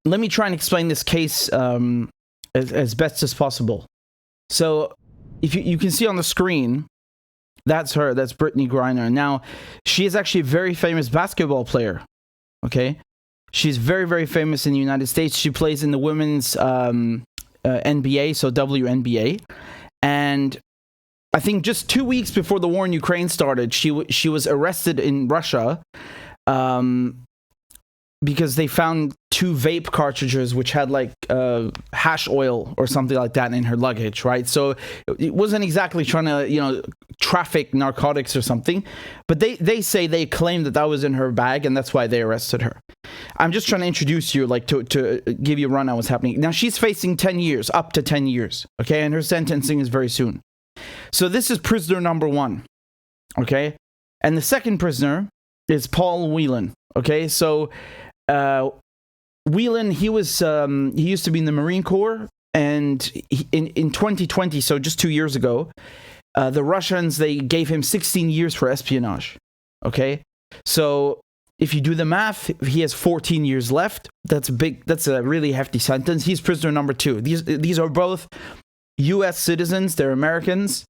let me try and explain this case as best as possible. So if you can see on the screen, that's her. That's Britney Griner. Now, she is actually a very famous basketball player. Okay? She's very, very famous in the United States. She plays in the women's NBA, so WNBA. And I think just 2 weeks before the war in Ukraine started, she was arrested in Russia because they found 2 vape cartridges which had like hash oil or something like that in her luggage, right? So it wasn't exactly trying to, traffic narcotics or something, but they say they claimed that was in her bag, and that's why they arrested her. I'm just trying to introduce you, like, to give you a run on what's happening. Now, she's facing 10 years, up to 10 years, okay? And her sentencing is very soon. So this is prisoner number 1, okay? And the second prisoner is Paul Whelan, okay? So Whelan, he used to be in the Marine Corps, and in 2020, so just 2 years ago, the Russians, they gave him 16 years for espionage, okay? So if you do the math, he has 14 years left. That's a really hefty sentence. He's prisoner number 2. These are both U.S. citizens. They're Americans.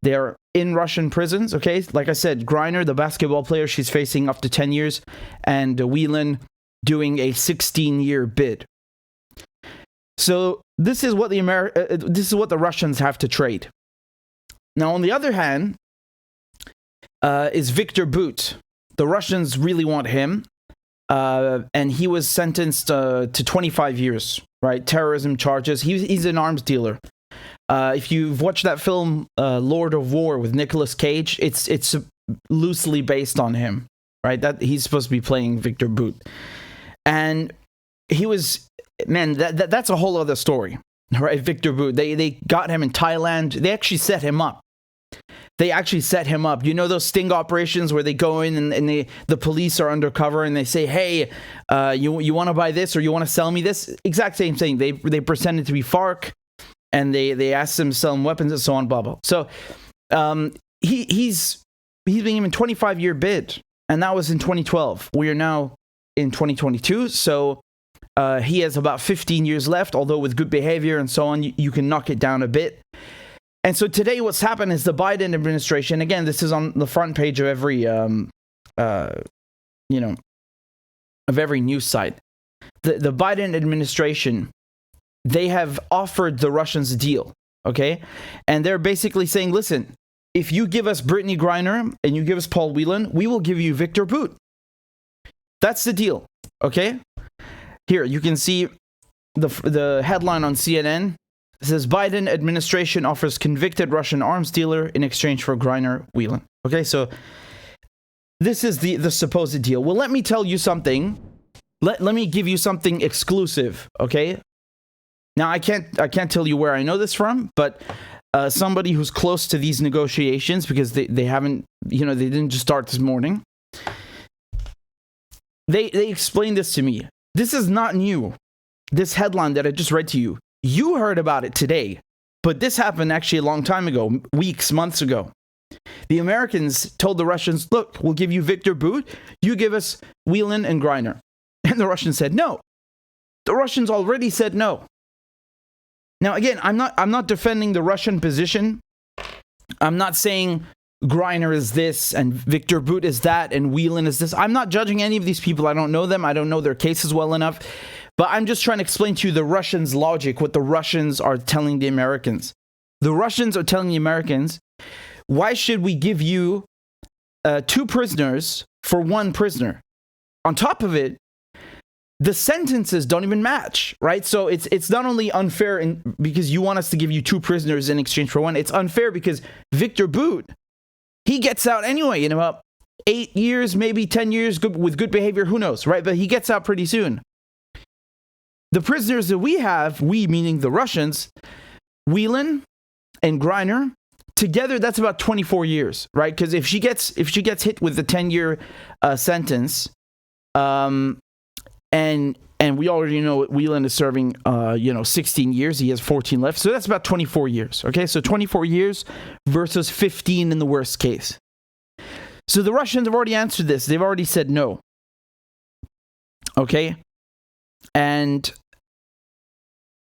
They're in Russian prisons, okay? Like I said, Griner, the basketball player, she's facing up to 10 years, and Whelan doing a 16-year bid. So this is what the Russians have to trade. Now, on the other hand, is Viktor Bout. The Russians really want him, and he was sentenced to 25 years, right? Terrorism charges. He's an arms dealer. If you've watched that film, Lord of War with Nicolas Cage, it's loosely based on him, right? That he's supposed to be playing Viktor Bout. And he was, man, that's a whole other story, right? Viktor Bout. They got him in Thailand. They actually set him up. You know those sting operations where they go in and the police are undercover and they say, hey, you want to buy this or you want to sell me this? Exact same thing. They pretended to be FARC and they asked them to sell them weapons and so on, blah, blah. So he's being given a 25-year bid, and that was in 2012. We are now in 2022, so he has about 15 years left, although with good behavior and so on, you can knock it down a bit. And so today what's happened is the Biden administration, again, this is on the front page of every, of every news site. The Biden administration, they have offered the Russians a deal, okay? And they're basically saying, listen, if you give us Britney Griner and you give us Paul Whelan, we will give you Viktor Bout. That's the deal, okay? Here, you can see the headline on CNN. It says, Biden administration offers convicted Russian arms dealer in exchange for Griner Whelan. Okay, so this is the supposed deal. Well, let me tell you something. Let me give you something exclusive, okay? Now, I can't tell you where I know this from, but somebody who's close to these negotiations, because they haven't, they didn't just start this morning. They explained this to me. This is not new. This headline that I just read to you. You heard about it today, but this happened actually a long time ago, weeks, months ago. The Americans told the Russians, look, we'll give you Viktor Bout, you give us Whelan and Griner. And the Russians said no. The Russians already said no. Now, again, I'm not defending the Russian position. I'm not saying Griner is this and Viktor Bout is that and Whelan is this. I'm not judging any of these people. I don't know them. I don't know their cases well enough. But I'm just trying to explain to you the Russians' logic, what the Russians are telling the Americans. The Russians are telling the Americans, why should we give you 2 prisoners for 1 prisoner? On top of it, the sentences don't even match, right? So it's not only unfair because you want us to give you 2 prisoners in exchange for 1. It's unfair because Viktor Bout, he gets out anyway in about 8 years, maybe 10 years, with good behavior, who knows, right? But he gets out pretty soon. The prisoners that we have, we meaning the Russians, Whelan and Griner, together that's about 24 years, right? Because if she gets hit with the 10-year sentence, and we already know Whelan is serving 16 years, he has 14 left, so that's about 24 years. Okay, so 24 years versus 15 in the worst case. So the Russians have already answered this. They've already said no. Okay. And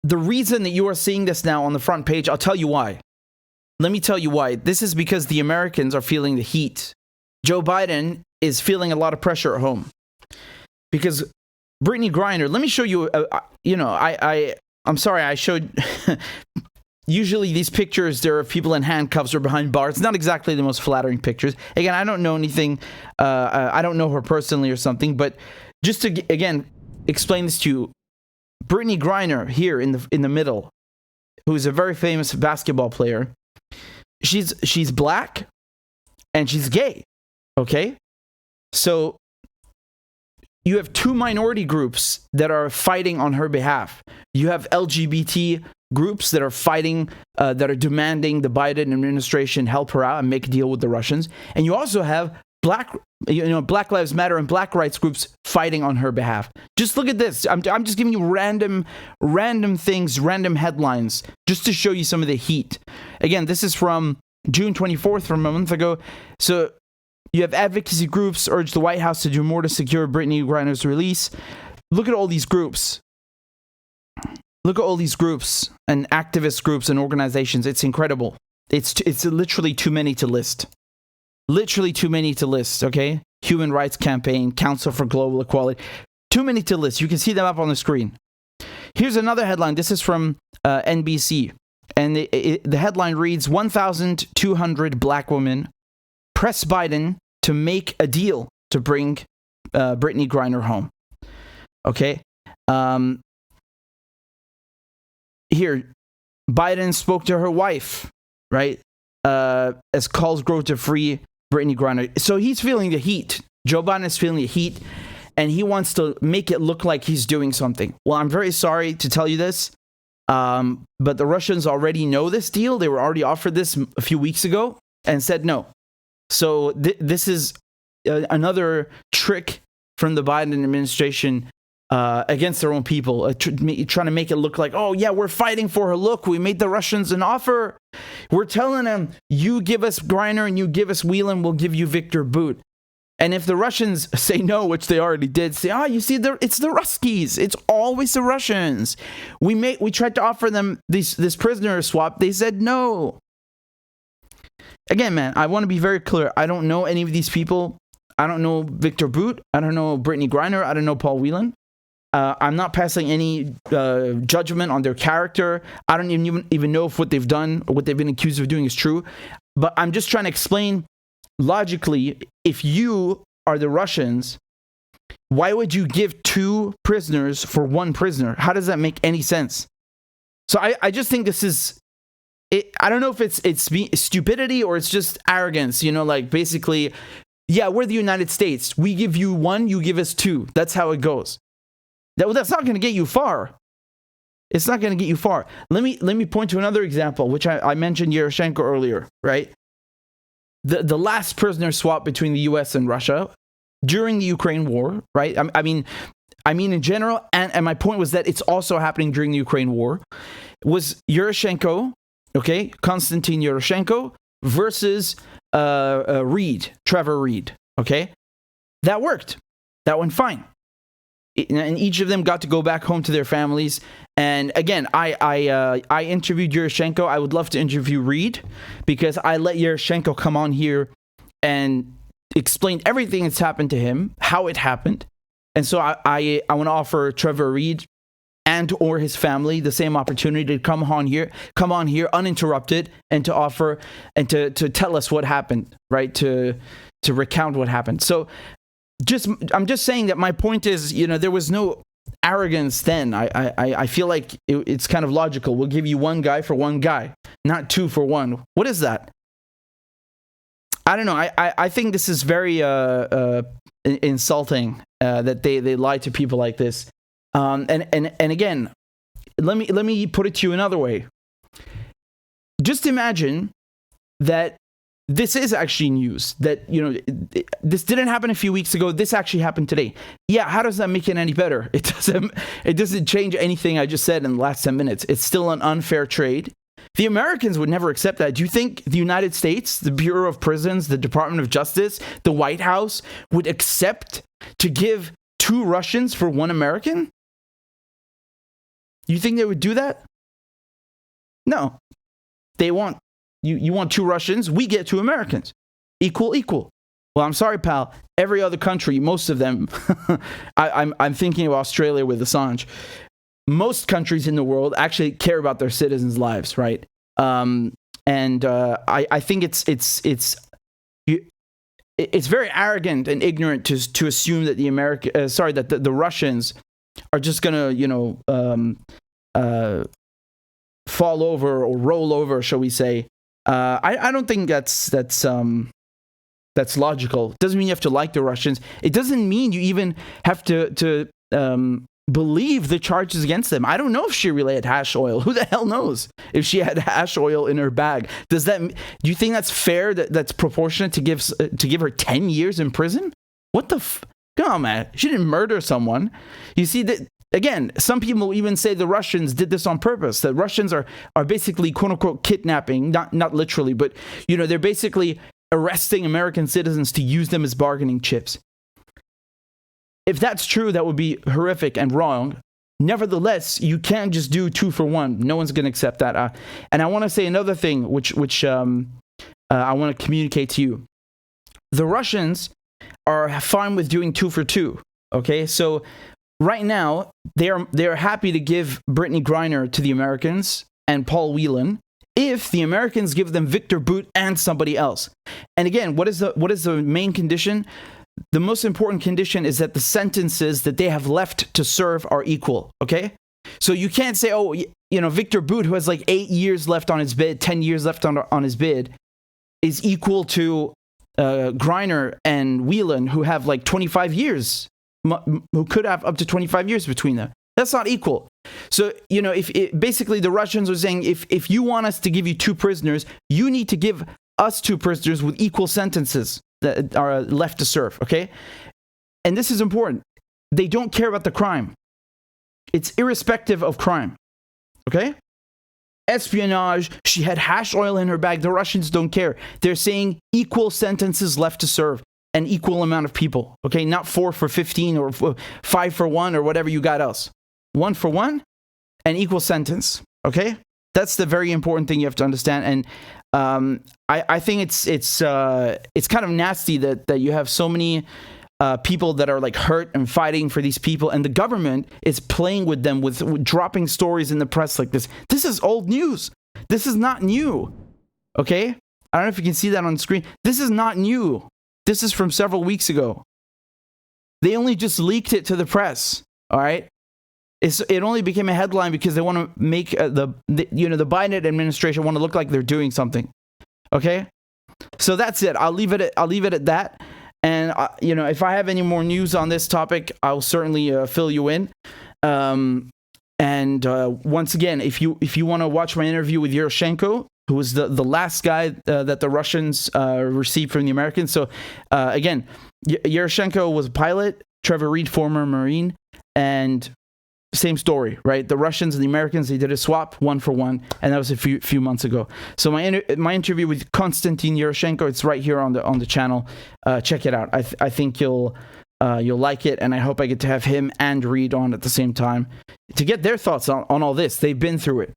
the reason that you are seeing this now on the front page, I'll tell you why. Let me tell you why. This is because the Americans are feeling the heat. Joe Biden is feeling a lot of pressure at home. Because Britney Griner, let me show you, I'm sorry, I showed, usually these pictures, there are people in handcuffs or behind bars. It's not exactly the most flattering pictures. Again, I don't know anything, I don't know her personally or something, but just to, again, explain this to you, Britney Griner here in the middle, who is a very famous basketball player, she's black and she's gay, okay? So you have two minority groups that are fighting on her behalf. You have LGBT groups that are fighting, that are demanding the Biden administration help her out and make a deal with the Russians. And you also have Black Lives Matter and black rights groups fighting on her behalf. Just look at this. I'm just giving you random things, random headlines, just to show you some of the heat. Again, this is from June 24th, from a month ago. So you have advocacy groups urge the White House to do more to secure Britney Griner's release. Look at all these groups. Look at all these groups and activist groups and organizations. It's incredible. It's literally too many to list. Literally too many to list, okay? Human Rights Campaign, Council for Global Equality. Too many to list. You can see them up on the screen. Here's another headline. This is from NBC. And the headline reads, 1,200 black women press Biden to make a deal to bring Britney Griner home. Okay? Here, Biden spoke to her wife, right? As calls grow to free Britney Griner. So he's feeling the heat. Joe Biden is feeling the heat, and he wants to make it look like he's doing something. Well, I'm very sorry to tell you this, but the Russians already know this deal. They were already offered this a few weeks ago and said no. So this is another trick from the Biden administration against their own people, trying to make it look like, oh yeah, we're fighting for her. Look, we made the Russians an offer. We're telling them, you give us Griner and you give us Whelan, we'll give you Viktor Bout. And if the Russians say no, which they already did, say, you see, it's the Ruskies. It's always the Russians. We tried to offer them this prisoner swap. They said no. Again, man, I want to be very clear. I don't know any of these people. I don't know Viktor Bout. I don't know Britney Griner. I don't know Paul Whelan. I'm not passing any judgment on their character. I don't even know if what they've done or what they've been accused of doing is true. But I'm just trying to explain logically, if you are the Russians, why would you give two prisoners for one prisoner? How does that make any sense? So I just think this is... I don't know if it's stupidity or it's just arrogance, like basically, yeah, we're the United States. We give you one, you give us two. That's how it goes. That's not going to get you far. It's not going to get you far. Let me point to another example, which I mentioned Yeroshenko earlier, right? The last prisoner swap between the U.S. and Russia during the Ukraine war, right? I mean in general, and my point was that it's also happening during the Ukraine war, was Yeroshenko, okay, Konstantin Yeroshenko versus Trevor Reed, okay? That worked. That went fine. And each of them got to go back home to their families. And again, I interviewed Yeroshenko. I would love to interview Reed because I let Yeroshenko come on here and explain everything that's happened to him, how it happened. And so I want to offer Trevor Reed and or his family the same opportunity to come on here uninterrupted and to offer and to tell us what happened, right? To recount what happened. So I'm just saying that my point is, there was no arrogance then. I feel like it's kind of logical. We'll give you one guy for one guy, not two for one. What is that? I don't know. I think this is very insulting that they lie to people like this. And again, let me put it to you another way. Just imagine that this is actually news, that, this didn't happen a few weeks ago. This actually happened today. Yeah, how does that make it any better? It doesn't change anything I just said in the last 10 minutes. It's still an unfair trade. The Americans would never accept that. Do you think the United States, the Bureau of Prisons, the Department of Justice, the White House would accept to give two Russians for one American? You think they would do that? No. They want, you want 2 Russians, we get 2 Americans. Equal. Well, I'm sorry, pal. Every other country, most of them, I'm thinking of Australia with Assange. Most countries in the world actually care about their citizens' lives, right? I think it's very arrogant and ignorant to assume that the Russians are just gonna, fall over or roll over, shall we say? I don't think that's logical. It doesn't mean you have to like the Russians. It doesn't mean you even have to believe the charges against them. I don't know if she really had hash oil. Who the hell knows if she had hash oil in her bag? Do you think that's fair? That's proportionate to give her 10 years in prison? What the come on, man. She didn't murder someone. You see that. Again, some people even say the Russians did this on purpose. The Russians are basically, quote unquote, kidnapping, not literally, but they're basically arresting American citizens to use them as bargaining chips. If that's true, that would be horrific and wrong. Nevertheless, you can't just do 2 for 1. No one's going to accept that. And I want to say another thing, which I want to communicate to you. The Russians are fine with doing 2 for 2. Okay, so right now they're happy to give Britney Griner to the Americans and Paul Whelan if the Americans give them Viktor Bout and somebody else. And again, what is the main condition? The most important condition is that the sentences that they have left to serve are equal, okay? So you can't say, Viktor Bout, who has like 8 years left on his bid, 10 years left on his bid, is equal to Griner and Whelan, who have like 25 years, who could have up to 25 years between them. That's not equal. So, basically the Russians are saying, if you want us to give you 2 prisoners, you need to give us 2 prisoners with equal sentences that are left to serve, okay? And this is important. They don't care about the crime. It's irrespective of crime, okay? Espionage, she had hash oil in her bag. The Russians don't care. They're saying equal sentences left to serve, an equal amount of people, okay? Not 4 for 15 or 5 for 1 or whatever you got else. 1 for 1, an equal sentence, okay? That's the very important thing you have to understand. And I think it's kind of nasty that you have so many people that are like hurt and fighting for these people, and the government is playing with them with dropping stories in the press like this. This is old news. This is not new. Okay? I don't know if you can see that on the screen. This is not new. This is from several weeks ago. They only just leaked it to the press. All right? It only became a headline because they want to make the Biden administration want to look like they're doing something. Okay, so that's it. I'll leave it at that. And if I have any more news on this topic, I'll certainly fill you in. Once again, if you want to watch my interview with Yushchenko, who was the last guy that the Russians received from the Americans. So again, Yushchenko was a pilot. Trevor Reed, former Marine, and same story, right? The Russians and the Americans, they did a swap 1 for 1, and that was a few months ago. So my interview with Konstantin Yushchenko, it's right here on the channel. Check it out. I think you'll like it, and I hope I get to have him and Reed on at the same time to get their thoughts on all this. They've been through it.